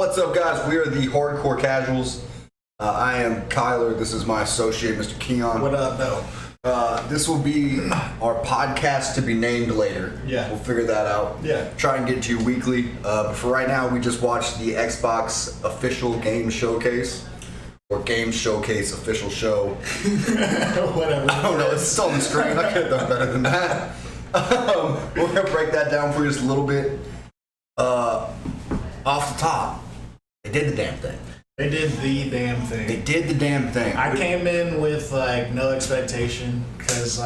What's up, guys? We are the Hardcore Casuals. I am Kyler. This is my associate, Mr. Keon. What up, though? This will be our podcast to be named later. Yeah. We'll figure that out. Yeah. Try and get to you weekly. But for right now, we just watched the Xbox official game showcase. Or Game Showcase official show. Whatever. I don't know. It's still on the screen. I could have done better than that. We're going to break that down for you just a little bit. Off the top, they did the damn thing. They did the damn thing. They did the damn thing. I came in with no expectation because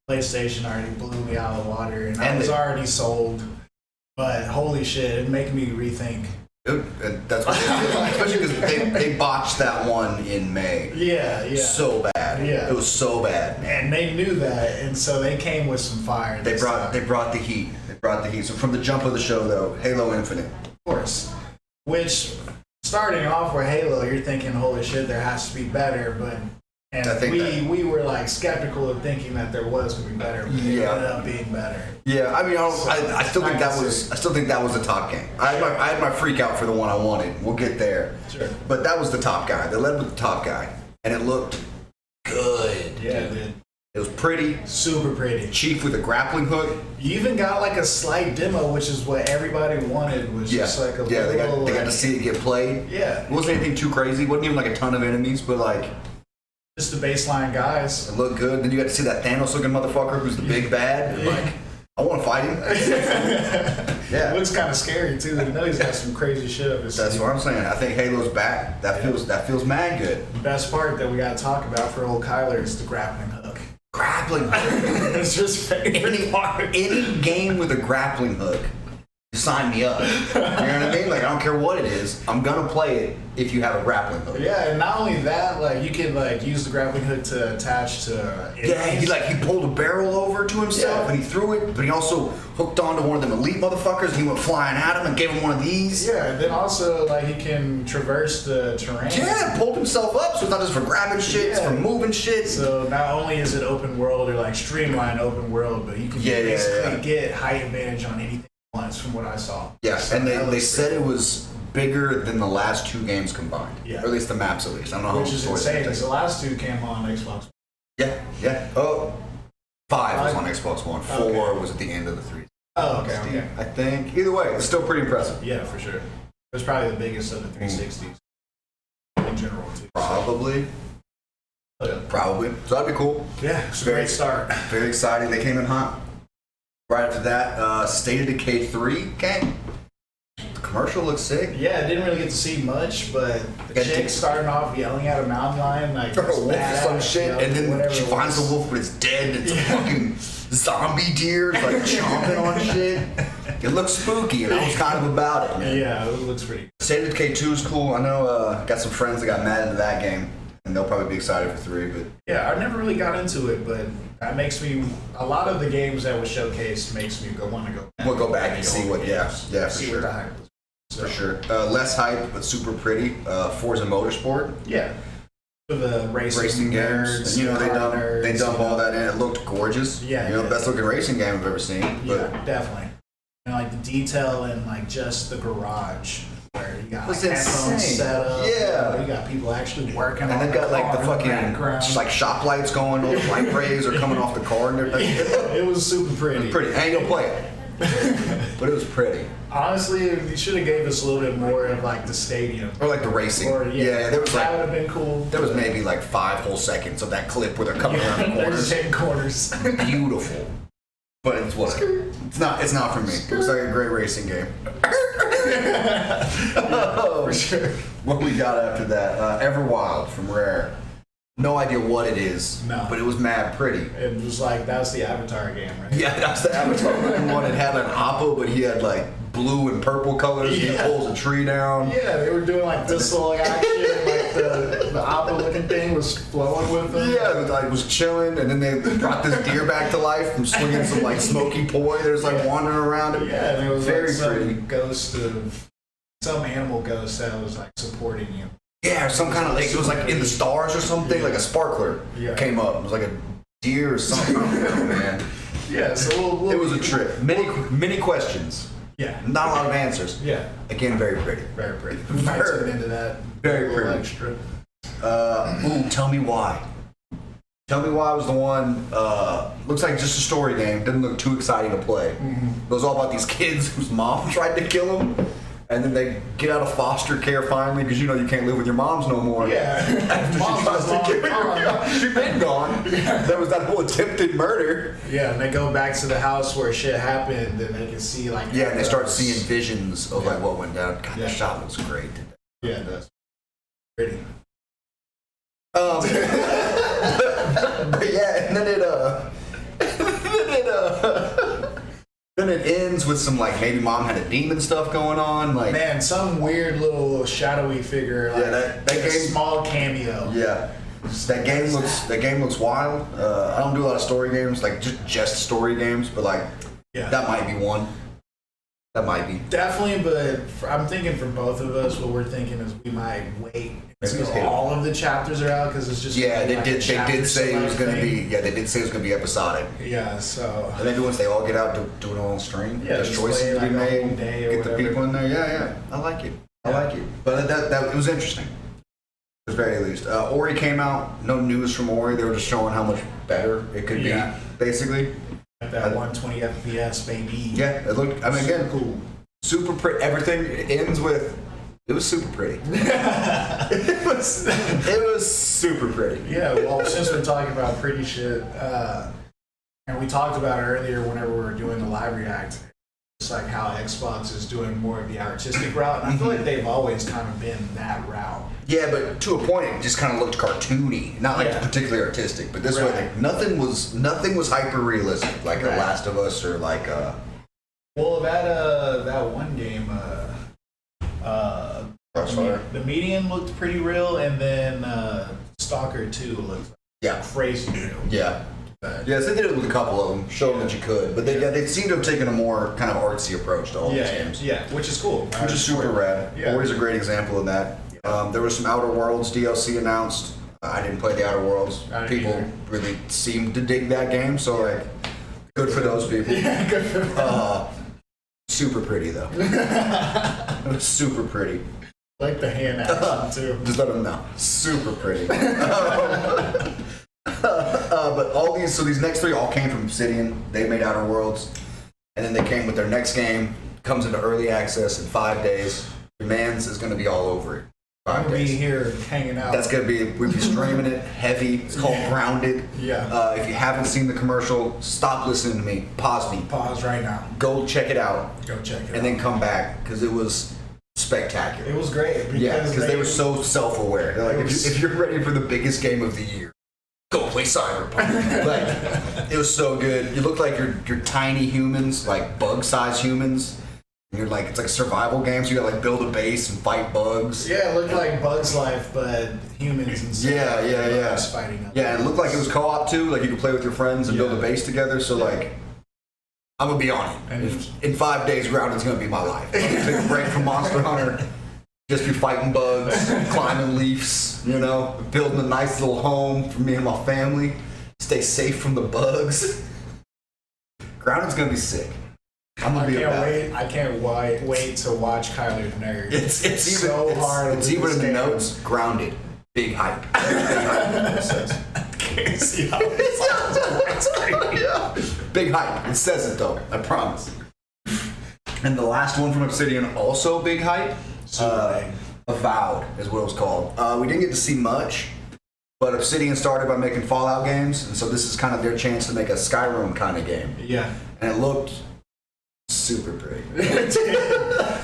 PlayStation already blew me out of the water and I was already sold. But holy shit, it made me rethink. Dude, that's what they did. Especially because they botched that one in May. Yeah. So bad. Yeah. It was so bad. And they knew that, and so they came with some fire. They brought the heat. They brought the heat. So from the jump of the show, though, Halo Infinite. Of course. Which, starting off with Halo, you're thinking, holy shit, there has to be better, we were like skeptical of thinking that there was going to be better, but it ended up being better. Yeah, I mean, I still think that was the top game. I had my freak out for the one I wanted. We'll get there. Sure. But that was the top guy. They led with the top guy, and it looked good. Yeah, it did. It was pretty. Super pretty. Chief with a grappling hook. You even got like a slight demo, which is what everybody wanted. Was just like a they little, got to see it get played. Yeah. It wasn't anything too crazy. It wasn't even like a ton of enemies, but like just the baseline guys. It looked good. Then you got to see that Thanos looking motherfucker who's the big bad. And like, I want to fight him. Yeah. It looks kind of scary too. I know he's got some crazy shit up his That's what I'm saying. I think Halo's back. That feels mad good. The best part that we got to talk about for old Kyler is the grappling hook. Grappling hook. It's just favorite part. Any game with a grappling hook, sign me up. You know what I mean? Like, I don't care what it is. I'm gonna play it if you have a grappling hook. Yeah, and not only that, like you can like use the grappling hook to attach to. He pulled a barrel over to himself and he threw it, but he also hooked onto one of them elite motherfuckers. He went flying at him and gave him one of these. Yeah, and then also like he can traverse the terrain. Yeah, pulled himself up, so it's not just for grabbing shit, it's for moving shit. So not only is it open world or like streamlined open world, but you can basically get height advantage on anything once from what I saw. Yes, so and they said it was bigger than the last two games combined. Yeah. Or at least the maps, at least. I don't know Which is insane, because the last two came on Xbox. Yeah. Oh, 5 was on Xbox One. 4 was at the end of the 3. Oh, okay. I think. Either way, it's still pretty impressive. Yeah, for sure. It was probably the biggest of the 360s in general, too. Probably. Probably. So that'd be cool. Yeah, it's a great start. Very exciting. They came in hot. Right after that, State of Decay 3 came. The commercial looks sick. Yeah, I didn't really get to see much, but the chick starting off yelling at a mountain lion like or a wolf or some shit, and then she finds the wolf, but it's dead. And it's a fucking zombie deer, it's like chomping on shit. It looks spooky, and I was kind of about it, man. Yeah, it looks pretty. State of Decay 2 is cool. I know, got some friends that got mad into that game, and they'll probably be excited for 3. But yeah, I never really got into it, but that makes me. A lot of the games that was showcased makes me want to go back. We'll go back and see what. Yeah, for see sure. What the hype was. So. For sure. Less hype, but super pretty. Forza Motorsport. Yeah. For the racing games. You know, they dump all that in. It looked gorgeous. Yeah. You know, best looking racing game I've ever seen. But yeah, definitely. And like the detail in like just the garage where you got like headphones set up. Yeah. You got people actually working on it. And they've got like the fucking just like shop lights going, all the light rays are coming off the car and everything. It was super pretty. It was pretty. I ain't gonna play it. But it was pretty. Honestly, you should have gave us a little bit more of like the stadium. Or like the racing. There was that would have been cool. There was maybe like 5 whole seconds of that clip where they're coming around the corners. They're just hitting corners. Beautiful. But it's what? It's not for me. It was like a great racing game. For sure. What we got after that? Everwild from Rare. No idea what it is, but it was mad pretty. It was like, that's the Avatar game, right? Yeah, that's the Avatar one. It had an Oppo, but he had like blue and purple colors. Yeah. He pulls a tree down. Yeah, they were doing like this little action, like the Oppo looking thing was flowing with them. Yeah, it was chilling, and then they brought this deer back to life from swinging some like smoky poi. There's like wandering around it. Yeah, and it was very like some pretty ghost of some animal ghost that was like supporting you. Yeah, or some kind of like it was like in the stars or something, like a sparkler came up. It was like a deer or something. I don't know, man. Yeah, so it was a trip. Many questions. Yeah. Not a lot of answers. Yeah. Again, very pretty. Very pretty. We might turn into that. Very pretty. Extra. Tell Me Why. Tell Me Why was the one, looks like just a story game. Didn't look too exciting to play. Mm-hmm. It was all about these kids whose mom tried to kill them. And then they get out of foster care finally because you know you can't live with your moms no more. Yeah. After she tries to kill you. She's been gone. Yeah. There was that whole attempted murder. Yeah, and they go back to the house where shit happened and they can see like... Yeah, and they start seeing visions of like what went down. God, the shot looks great. Yeah, it does. Pretty. But yeah, and then then it ends with some like maybe mom had a demon stuff going on. Like man, some weird little shadowy figure. Like, that game, small cameo. Yeah, that game looks wild. I don't do a lot of story games, like just story games, but like that might be one. That might be definitely, but I'm thinking for both of us, what we're thinking is we might wait until all of the chapters are out because it's just they did say it was going to be they did say it was going to be episodic. Yeah, so and maybe once they all get out, do it all on stream. Yeah, there's choices to be made. Get the people in there. Yeah, I like it. I like it. But that it was interesting. At the very least, Ori came out. No news from Ori. They were just showing how much better it could be, basically. That 120 FPS, baby. Yeah, it looked. I mean, again, cool. Super pretty. Everything ends with. It was super pretty. it was super pretty. Yeah. Well, since we're talking about pretty shit, and we talked about it earlier whenever we were doing the live react, it's like how Xbox is doing more of the artistic route, and I feel like they've always kind of been that route. Yeah, but to a point, it just kind of looked cartoony, not like particularly artistic. But this way, like, nothing was hyper realistic, like The Last of Us or like. Well, that one game, the Medium looked pretty real, and then Stalker 2 looked crazy real. Yeah. Yes, they did it with a couple of them, showing that you could, but they seem to have taken a more kind of artsy approach to all these games. Yeah, which is cool. Which is super rad. Yeah. Always a great example of that. There was some Outer Worlds DLC announced. I didn't play the Outer Worlds. People really seemed to dig that game, so like, good for those people. Yeah, good for them. Super pretty though. It was super pretty. Like the hand action too. Just let them know. Super pretty. But these next three all came from Obsidian. They made Outer Worlds, and then they came with their next game. Comes into early access in 5 days. Demands is going to be all over it. I'm going to be here hanging out. That's going to be. We'll be streaming it heavy. It's called Grounded. Yeah. If you haven't seen the commercial, stop listening to me. Pause me. Pause right now. Go check it out. Go check it out. And then come back because it was spectacular. It was great. Because they were so self-aware. They're like, if you're ready for the biggest game of the year, go play Cyberpunk. Like, it was so good. You look like you're tiny humans, like bug-sized humans. And you're like, it's like a survival game, so you gotta like build a base and fight bugs. Yeah, it looked like Bug's Life, but humans instead. Yeah. Fighting up. Yeah, and it looked like it was co-op too. Like you could play with your friends and build a base together. So like, I'm gonna be on it. In 5 days, Grounded's gonna be my life. I'm gonna take a break from Monster Hunter. Just be fighting bugs, climbing leaves, building a nice little home for me and my family. Stay safe from the bugs. Grounded's gonna be sick. I'm gonna be about it. I can't wait to watch Kyler Nerd. It's hard. It's even in the notes. Grounded. Big hype. It says. Can't see how it sounds. It's crazy. Yeah. Big hype. It says it though. I promise. And the last one from Obsidian, also big hype. Avowed is what it was called. We didn't get to see much, but Obsidian started by making Fallout games, and so this is kind of their chance to make a Skyrim kind of game. Yeah. And it looked super pretty.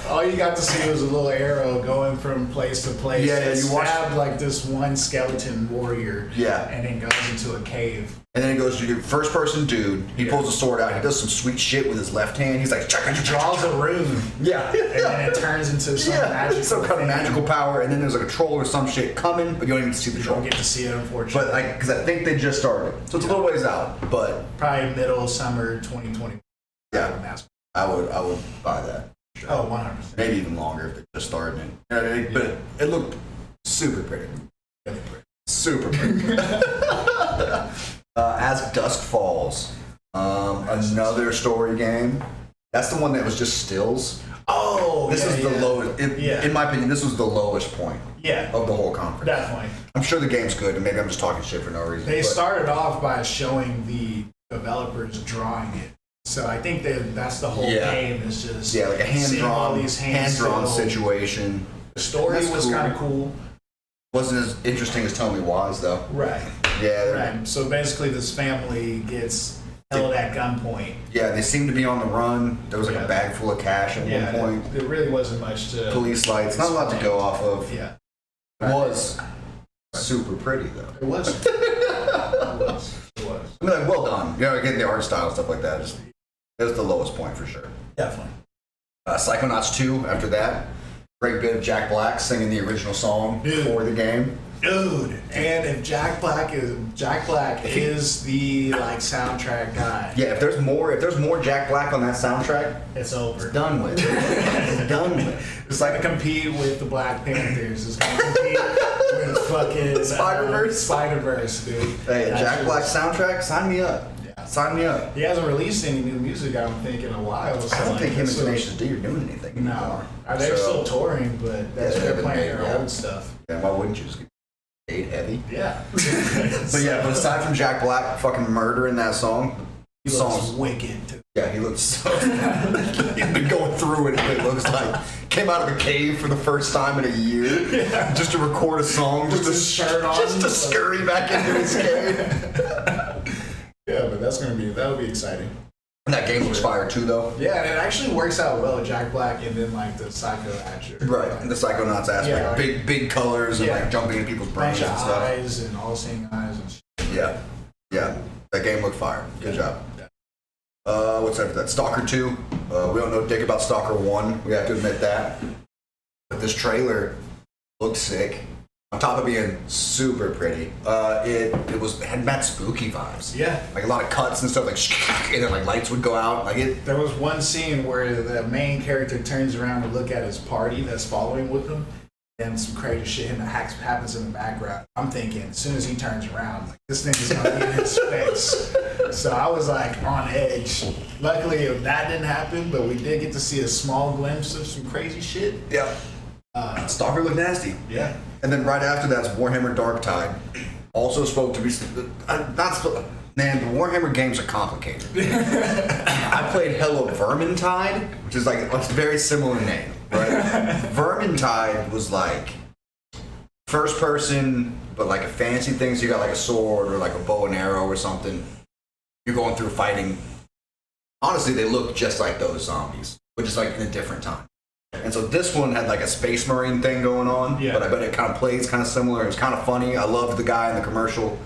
All you got to see was a little arrow going from place to place. Yeah, you stabbed like this one skeleton warrior. Yeah. And then goes into a cave. And then he goes to your first person dude. He pulls a sword out. He does some sweet shit with his left hand. He's like, he draws a rune. Yeah. And then it turns into some kind of magical power. And then there's like a troll or some shit coming, but you don't even see the troll. You don't get to see it, unfortunately. But because I think they just started. So it's a little ways out, but. Probably middle summer 2020. Yeah. I would buy that. Sure. Oh, 100%. Maybe even longer if they just started it. But it looked super pretty. Really pretty. Super pretty. As Dusk Falls, another story game. That's the one that was just stills. Oh, this is the lowest. In my opinion, this was the lowest point. Of the whole conference. Definitely. I'm sure the game's good, and maybe I'm just talking shit for no reason. They started off by showing the developers drawing it. So I think that's the whole game is just like a hand-drawn situation. The story was kind of cool. Wasn't as interesting as Tell Me Why's though. Right. Yeah. Right. So basically, this family gets held at gunpoint. Yeah, they seem to be on the run. There was like a bag full of cash at one point. There really wasn't much to. Police lights, not a lot to go off of. Yeah. It was super pretty though. It was. It was. I mean, like, well done. You know, getting the art style and stuff like that. It was the lowest point for sure. Definitely. Psychonauts 2, after that. Great bit of Jack Black singing the original song for the game. Dude, and if Jack Black is the like soundtrack guy. Yeah, if there's more Jack Black on that soundtrack, it's over. It's done with. It's done with. It's like to compete with the Black Panthers. It's gonna compete with fucking Spider-Verse, dude. Hey, Jack Black soundtrack, sign me up. Sign me up. He hasn't released any new music, I don't think, in a while. So I don't think him and Tenacious D are doing anything anymore. No. They're still touring, but they're playing their old stuff. Yeah, why wouldn't you just get paid heavy? Yeah. but aside from Jack Black fucking murdering that song, he looks wicked. Yeah, he looks so... He's been going through it, it looks like. Came out of a cave for the first time in a year just to record a song, just to scurry back into his cave. Yeah, but that'll be exciting. And that game looks fire too, though. Yeah, and it actually works out well with Jack Black and then like the Psycho action. Right, and the Psychonauts aspect. Yeah, like, big colors and like jumping into people's brains and stuff. Eyes and all-seeing eyes and shit. Yeah. That game looked fire. Good job. What's after that? Stalker 2. We don't know dick about Stalker 1. We have to admit that. But this trailer looked sick. On top of being super pretty, it had mad spooky vibes. Yeah, like a lot of cuts and stuff, like and then like lights would go out. Like it. There was one scene where the main character turns around to look at his party that's following with him, and some crazy shit happens in the background. I'm thinking as soon as he turns around, like this thing is gonna be in his face. So I was like on edge. Luckily that didn't happen, but we did get to see a small glimpse of some crazy shit. Yeah. Stalker looked nasty. Yeah. And then right after that's Warhammer Dark Tide. Also spoke to be man, the Warhammer games are complicated. I played Hello Vermintide, which is like a very similar name, right? Vermintide was like first person, but like a fancy thing. So you got like a sword or like a bow and arrow or something. You're going through fighting. Honestly, they look just like those zombies, but just like in a different time. And so this one had like a Space Marine thing going on, but I bet it kind of plays kind of similar. It was kind of funny. I loved the guy in the commercial.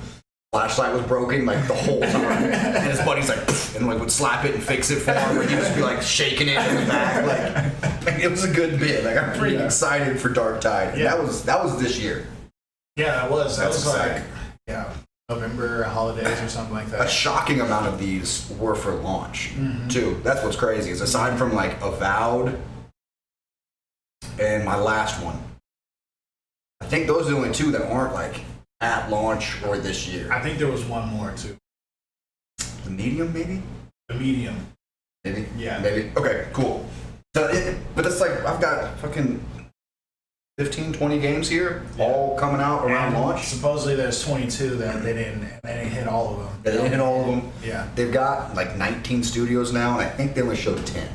Flashlight was broken like the whole time, and his buddy's like, and like would slap it and fix it for him, or he'd just be like shaking it in the back. Like it was a good bit. Like I'm pretty excited for Dark Tide. Yeah, that was this year. Yeah, that was exciting. Like November holidays or something like that. A shocking amount of these were for launch too. That's what's crazy. Is aside from like Avowed. And my last one. I think those are the only two that aren't like at launch or this year. I think there was one more too. The Medium, maybe? The Medium. Maybe? Yeah. Maybe. Okay, cool. So but it's like I've got fucking 15, 20 games here, all coming out around launch. Supposedly there's 22 that they didn't hit all of them. They didn't hit all of them. Yeah. They've got like 19 studios now, and I think they only showed 10.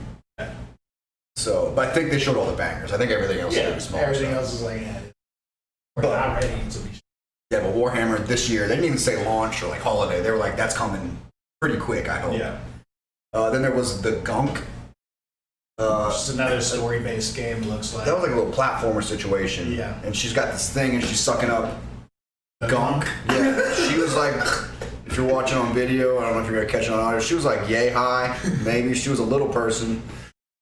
So, but I think they showed all the bangers. I think everything else is small. Everything else is like, we're not ready to be. Yeah, but Warhammer this year, they didn't even say launch or like holiday. They were like, that's coming pretty quick, I hope. Yeah. Then there was the Gunk. Just another story-based game, looks like. That was like a little platformer situation. Yeah. And she's got this thing and she's sucking up gunk. Yeah. She was like, if you're watching on video, I don't know if you're going to catch it on audio, she was like yay high, maybe. She was a little person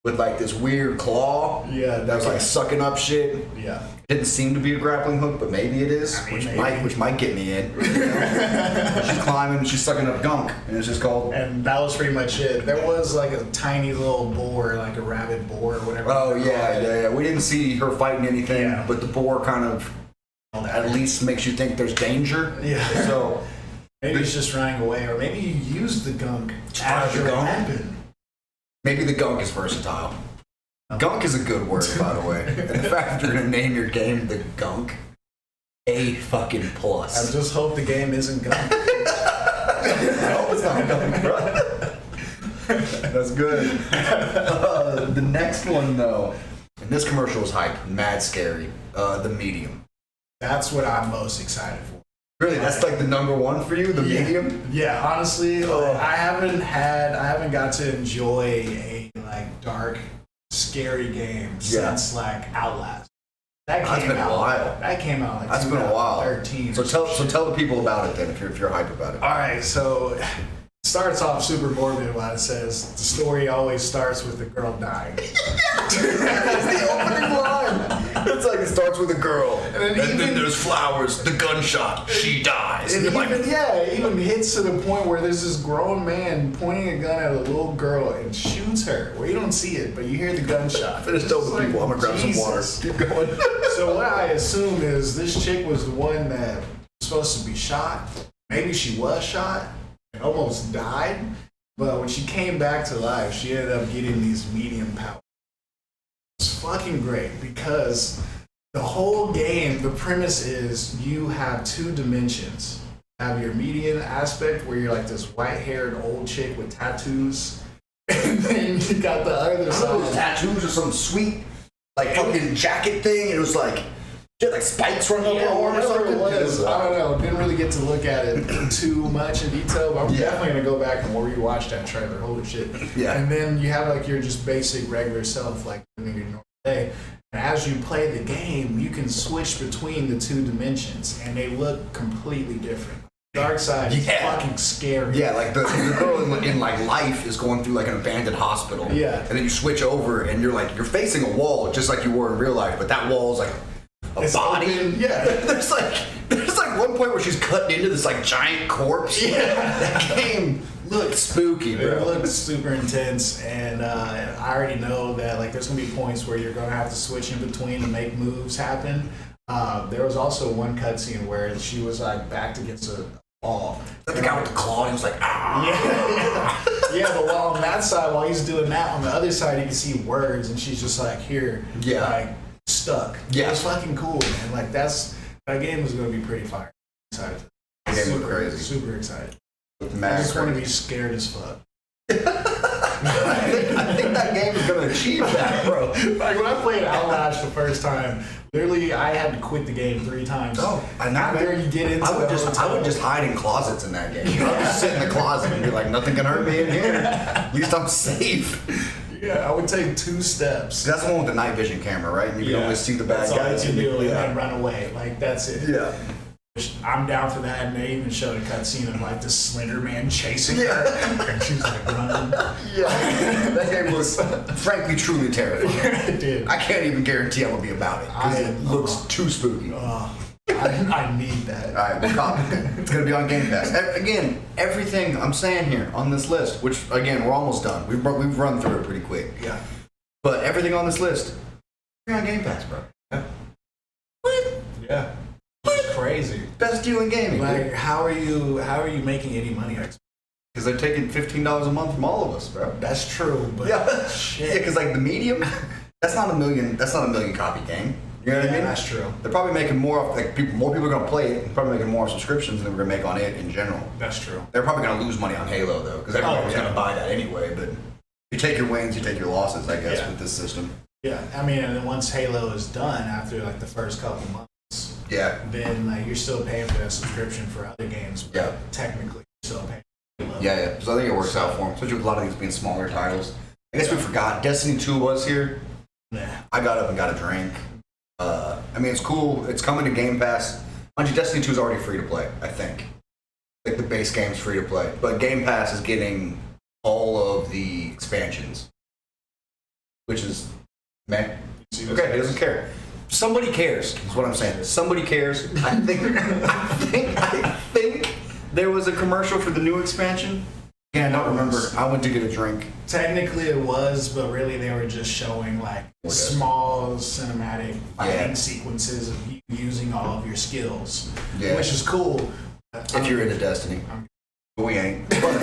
with like this weird claw that was like sucking up shit. Yeah. Didn't seem to be a grappling hook, but maybe it is, which might get me in. She's climbing, she's sucking up gunk, and it's just called. And that was pretty much it. There was like a tiny little boar, like a rabid boar or whatever. Oh yeah. We didn't see her fighting anything, but the boar kind of at least makes you think there's danger. Yeah. So maybe he's just running away, or maybe you use the gunk as your weapon. Maybe the gunk is versatile. Gunk is a good word, by the way. And the fact that you're gonna name your game the gunk, A fucking plus. I just hope the game isn't gunk. I hope it's not gunk, bro. That's good. The next one, though, and this commercial was hype, mad scary. The Medium. That's what I'm most excited for. Really, that's like the number one for you, the Medium? Yeah, honestly, I haven't got to enjoy a like dark, scary game since like Outlast. That's been a while. That came out like that's been a while. 2013. So tell the people about it then, if you're hype about it. All right, so it starts off super morbid when it says the story always starts with the girl dying. That's the opening line. It's like it starts with a girl, and then there's flowers, the gunshot, she dies. It even hits to the point where there's this grown man pointing a gun at a little girl and shoots her. Well, you don't see it, but you hear the gunshot. Finish telling people I'm gonna grab some water. Keep going. So what I assume is this chick was the one that was supposed to be shot. Maybe she was shot and almost died, but when she came back to life, she ended up getting these medium powers. It's fucking great because the whole game, the premise is you have two dimensions. You have your median aspect where you're like this white-haired old chick with tattoos, and then you got the other side. Those tattoos or some sweet like fucking jacket thing, and it was like she had like spikes running up her arm or something. It was. I don't know. Didn't really get to look at it too much in detail, but I'm definitely gonna go back and rewatch that trailer. Holy shit! Yeah. And then you have like your just basic regular self, like in your normal day. And as you play the game, you can switch between the two dimensions, and they look completely different. Dark side is fucking scary. Yeah, like the girl in like life is going through like an abandoned hospital. Yeah. And then you switch over and you're facing a wall just like you were in real life, but that wall is like a body. Open, yeah. There's like one point where she's cutting into this like giant corpse. Yeah. That game looked spooky, bro. It looks super intense, and I already know that like there's gonna be points where you're gonna have to switch in between to make moves happen. There was also one cutscene where she was like backed against a wall. Like the guy with the claw, he was like, ah. Yeah, but while on that side, while he's doing that, on the other side you can see words, and she's just like here, like stuck. Yeah, it's fucking cool, man. Like that game is gonna be pretty fire. Excited. The game was crazy. Super excited. I just want to be scared as fuck. I think that game is gonna achieve that, bro. Like when I played Outlast the first time, literally I had to quit the game 3 times. Oh, and after you get into I would just hide in closets in that game. I would just sit in the closet and be like, nothing can hurt me in here. At least I'm safe. Yeah, I would take 2 steps. That's the one with the night vision camera, right? And you can always see the bad guys. That's all you can do, and then run away. Like that's it. Yeah. I'm down for that, and they even showed a cutscene of like this Slender Man chasing her, and she's like running. Yeah, that game was frankly truly terrifying. It did. I can't even guarantee I'm gonna be about it because it looks too spooky. I need that. All right, we'll copy it. It's gonna be on Game Pass. Again, everything I'm saying here on this list, which again we're almost done. We've run through it pretty quick. Yeah. But everything on this list, you're on Game Pass, bro. Yeah. What? Yeah. It's crazy. Best deal in gaming. Like, how are you making any money? Because they're taking $15 a month from all of us, bro. That's true, but shit. Yeah, because like the Medium, that's not a million copy game. You know what I mean? That's true. They're probably making more more people are gonna play it. They're probably making more subscriptions than we're gonna make on it in general. That's true. They're probably gonna lose money on Halo though, because everybody's gonna buy that anyway. But you take your wins, you take your losses, I guess, with this system. Yeah, I mean, and then once Halo is done, after like the first couple months. Then like you're still paying for that subscription for other games. But technically, you're still paying for Halo. Yeah. So I think it works out for them, especially with a lot of these being smaller titles. I guess we forgot Destiny 2 was here. Yeah. I got up and got a drink. I mean, it's cool. It's coming to Game Pass. Mind you, Destiny 2 is already free to play. I think like the base game's free to play, but Game Pass is getting all of the expansions, which is man. Okay, he doesn't care. Somebody cares, is what I'm saying. Somebody cares. I think there was a commercial for the new expansion. Yeah, I don't remember. I went to get a drink. Technically it was, but really they were just showing like small cinematic fighting sequences of you using all of your skills. Yeah. Which is cool. If you're into Destiny. But we ain't. But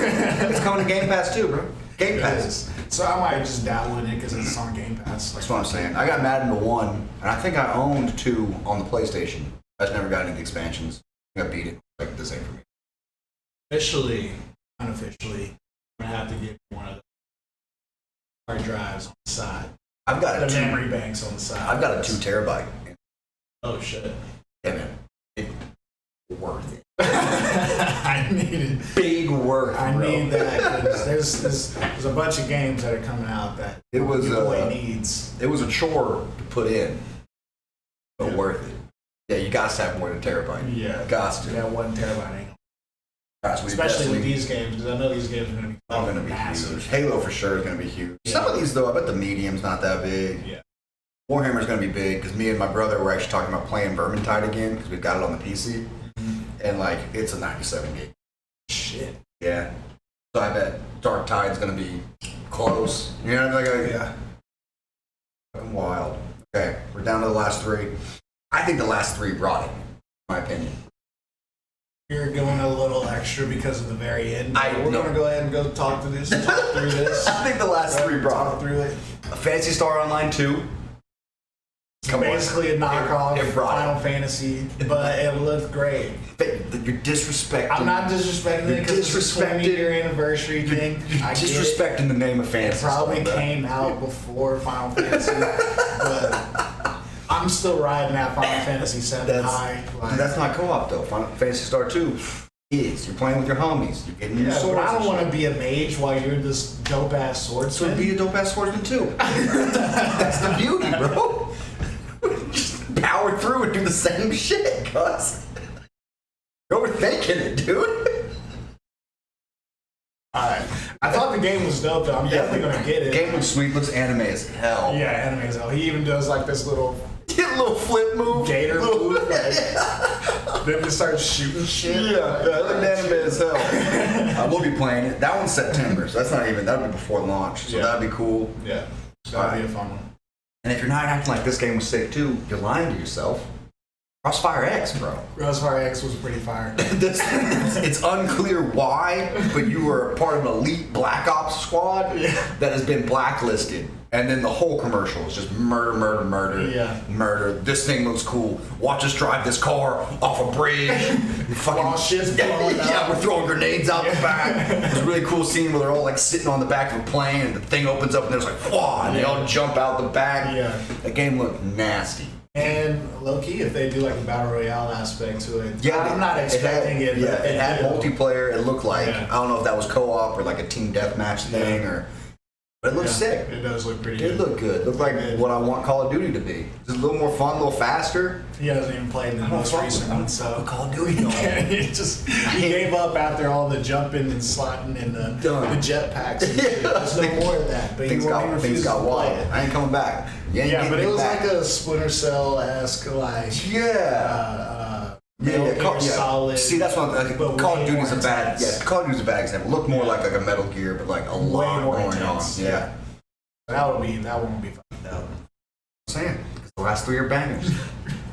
it's coming to Game Pass too, bro. Game Pass. So I might just download it because it's on Game Pass. That's what I'm saying. I got Madden 1, and I think I owned 2 on the PlayStation. I just never got any of the expansions. I beat it. Like the same for me. Officially, unofficially, I'm gonna have to get one of the hard drives on the side. I've got the memory banks on the side. I've got a 2 terabyte. Oh shit. Yeah, man. It's worth it. I need it. Big worth. I need that because there's a bunch of games that are coming out that it was your boy needs. It was a chore to put in, but worth it. Yeah, you got to have more than a terabyte. Yeah, got to. That 1 terabyte ain't. Gosh, especially with these games, because I know these games are going to be massive. Huge. Halo for sure is going to be huge. Yeah. Some of these though, I bet the medium's not that big. Yeah. Warhammer's going to be big because me and my brother were actually talking about playing Vermintide again because we've got it on the PC, and like it's a 97 gig. Shit. Yeah. So I bet Dark Tide's going to be close. You know, like yeah. Fucking wild. Okay, we're down to the last 3. I think the last 3 brought it, in my opinion. You're going a little extra because of the very end. We're going to go ahead and go talk through this. I think the last 3 brought it. Through it. Phantasy Star Online 2. Basically a knockoff of Final Fantasy, but it looked great. You're disrespecting. I'm not disrespecting it because it's a 20-year anniversary thing. You're disrespecting the name of Fantasy. It probably came out before Final Fantasy, but I'm still riding that Final Fantasy 7 high. That's not co-op though. Final Fantasy Star 2 is. You're playing with your homies. You're getting new swords. But I don't want to be a mage while you're this dope-ass swordsman. So be a dope-ass swordsman too. That's the beauty, bro. Just power through and do the same shit, cuz. You're overthinking it, dude. Alright. I thought the game was dope though. I'm definitely gonna get it. The game looks sweet, looks anime as hell. Yeah, anime as hell. He even does like this little flip move. Gator move. Like, then just starts shooting shit. Yeah, that looked anime as hell. I will be playing it. That one's September, so that's not even, that'll be before launch. So that'd be cool. Yeah. That'd be a fun one. And if you're not acting like this game was sick too, you're lying to yourself. Crossfire X, bro. Crossfire X was pretty fire. It's unclear why, but you were a part of an elite Black Ops squad that has been blacklisted. And then the whole commercial is just murder, murder, murder, murder. This thing looks cool. Watch us drive this car off a bridge. Fucking shit's blowing up. We're throwing grenades out the back. It's a really cool scene where they're all like sitting on the back of a plane and the thing opens up and there's like, whoa, and they all jump out the back. Yeah. The game looked nasty. And low key, if they do like a battle royale aspect to it, yeah, I'm not expecting it. Yeah, it had multiplayer. It looked like I don't know if that was co-op or like a team deathmatch thing or. But it looks sick. It does look pretty good. It looked good. It looked like what I want Call of Duty to be. Just a little more fun, a little faster. He hasn't even played the most recent one, so Call of Duty. He gave up after all the jumping and slotting and the jetpacks. And shit. There's no more of that. But things got wild. I ain't coming back. Yeah, but it was like a Splinter Cell-esque, like solid. See, that's what Call of Duty's a bad. Yeah, Call of Duty's a bad example. Look more like a Metal Gear, but like a lot more going intense. on. Yeah, that won't be fucking dope. I'm saying the last 3 are bangers.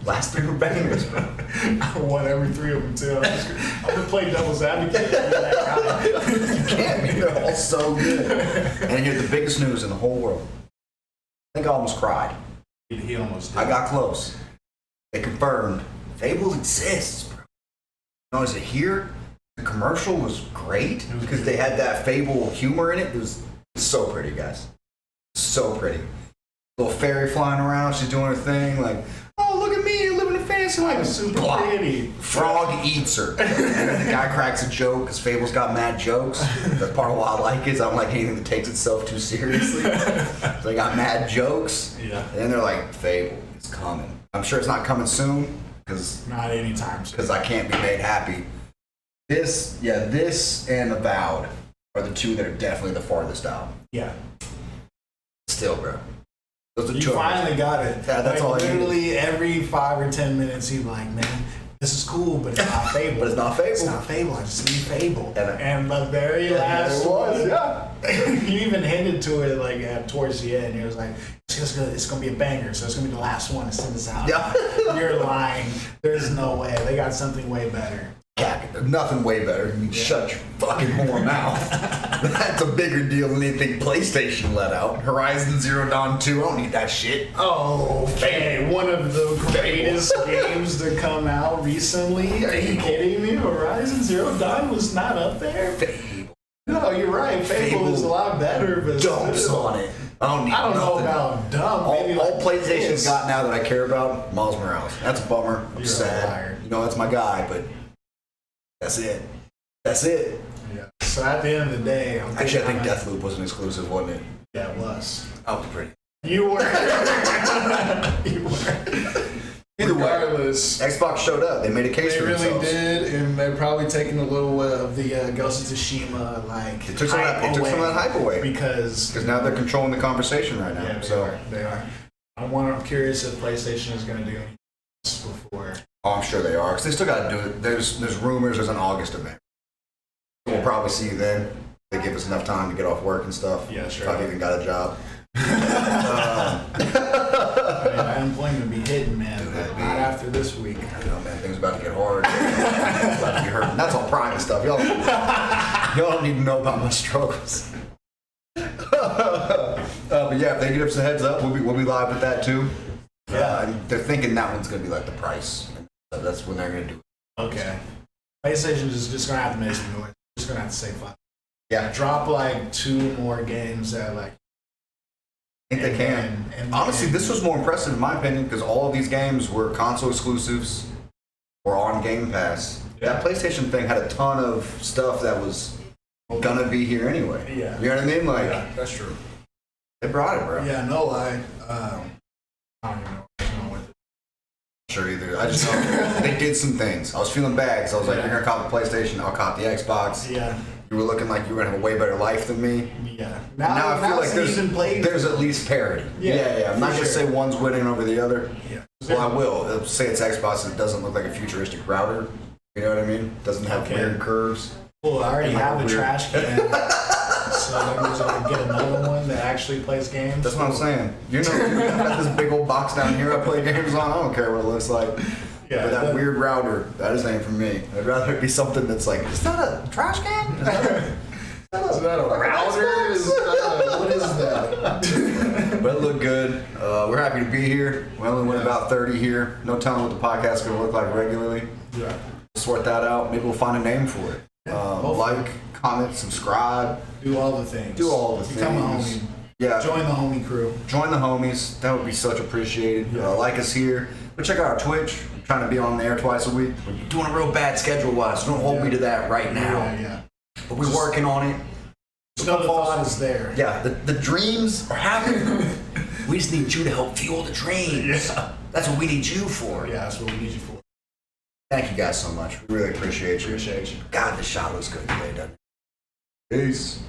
Last 3 were bangers, bro. I won every 3 of them too. I'm gonna play devil's advocate. You can't be. They're all so good. And here's the biggest news in the whole world. I think I almost cried. He almost did. I got close. They confirmed Fable exists, bro. No, is it here? The commercial was great because they had that Fable humor in it. It was so pretty, guys. So pretty. Little fairy flying around. She's doing her thing. Like, oh, look at me. Living a fantasy life. Super pretty. Frog eats her. And then the guy cracks a joke because Fable's got mad jokes. That's part of why I like it. I don't like anything that takes itself too seriously. So they got mad jokes. Yeah. And then they're like, Fable, it's coming. I'm sure it's not coming soon. Not anytime soon. Because I can't be made happy. This and Avowed are the 2 that are definitely the farthest out. Yeah. Still, bro. Those are you finally got it. Yeah, that's all I need. Literally every 5 or 10 minutes, he's like, man, this is cool, but it's not Fable. But it's not Fable. It's not Fable. I just need Fable. And the very last one, you even hinted to it like towards the end. He was like, it's gonna be a banger, so it's gonna be the last one to send us out. Yeah. You're lying. There's no way. They got something way better. Captain, nothing way better. You shut your fucking whore mouth. That's a bigger deal than anything PlayStation let out. Horizon Zero Dawn 2, I don't need that shit. Oh, okay. One of the greatest games to come out recently. Are you kidding me? Horizon Zero Dawn was not up there? Fable. No, you're right. Fable is a lot better, but dumps still. on it. I don't know about dumb. All PlayStation's got now that I care about, Miles Morales. That's a bummer. I'm sad. You know, that's my guy, but that's it. That's it. Yeah. So at the end of the day, I think Deathloop was an exclusive, wasn't it? Yeah, it was. I was pretty. You were. You were. Regardless, Xbox showed up. They made a case for themselves. They really did, and they're probably taking a little of the Ghost of Tsushima, like, it took some of that hype away because now they're controlling the conversation right now. Yeah, they are. I'm curious if PlayStation is going to do anything else before. Oh, I'm sure they are, because they still got to do it. There's rumors there's an August event. We'll probably see you then. They give us enough time to get off work and stuff. Yeah, sure. If I've even got a job. Unemployment be hitting, man. Not after this week. I know, man. Things about to get hard. Things about to be hurting. That's all private stuff. Y'all don't need to know about my struggles. But yeah, if they give us a heads up, we'll be live with that too. Yeah. They're thinking that one's gonna be like the price. That's when they're gonna do it. Okay. PlayStation is just gonna have to make some noise. Just gonna have to say fuck. Yeah. Drop like 2 more games that like. I think they can. Honestly, this was more impressive in my opinion because all of these games were console exclusives or on Game Pass. Yeah. That PlayStation thing had a ton of stuff that was gonna be here anyway. Yeah. You know what I mean? Like, yeah, that's true. They brought it, bro. Yeah, no lie. I don't even know what's going on with it. Sure either. I just know they did some things. I was feeling bad because I was like, you're gonna cop the PlayStation, I'll cop the Xbox. Yeah. You were looking like you were gonna have a way better life than me. Yeah. Now I feel like there's at least parity. Yeah. I'm not gonna say one's winning over the other. Yeah. Well, I will. I'll say it's Xbox and it doesn't look like a futuristic router. You know what I mean? Doesn't have weird curves. Well, I already have the trash can. So that means I can get another one that actually plays games. That's what I'm saying. You know, I got this big old box down here I play games on. I don't care what it looks like. Yeah, but that weird router, that is ain't for me. I'd rather it be something that's like, is that a trash can? Is that a router? What is that? But it looked good. We're happy to be here. We only went about 30 here. No telling what the podcast is going to look like regularly. Yeah. We'll sort that out. Maybe we'll find a name for it. Like, comment, subscribe. Do all the things. Become a homie. Yeah. Join the homie crew. Join the homies. That would be such appreciated. Yeah. Like us here. But check out our Twitch. I'm trying to be on there twice a week. We're doing a real bad schedule-wise, so don't hold me to that right now. Yeah. But we're working on it. The thought is there. Yeah, the dreams are happening. We just need you to help fuel the dreams. Yeah. That's what we need you for. Yeah, that's what we need you for. Thank you guys so much. We really appreciate you. Appreciate you. God, the shot was good today, doesn't it? Peace.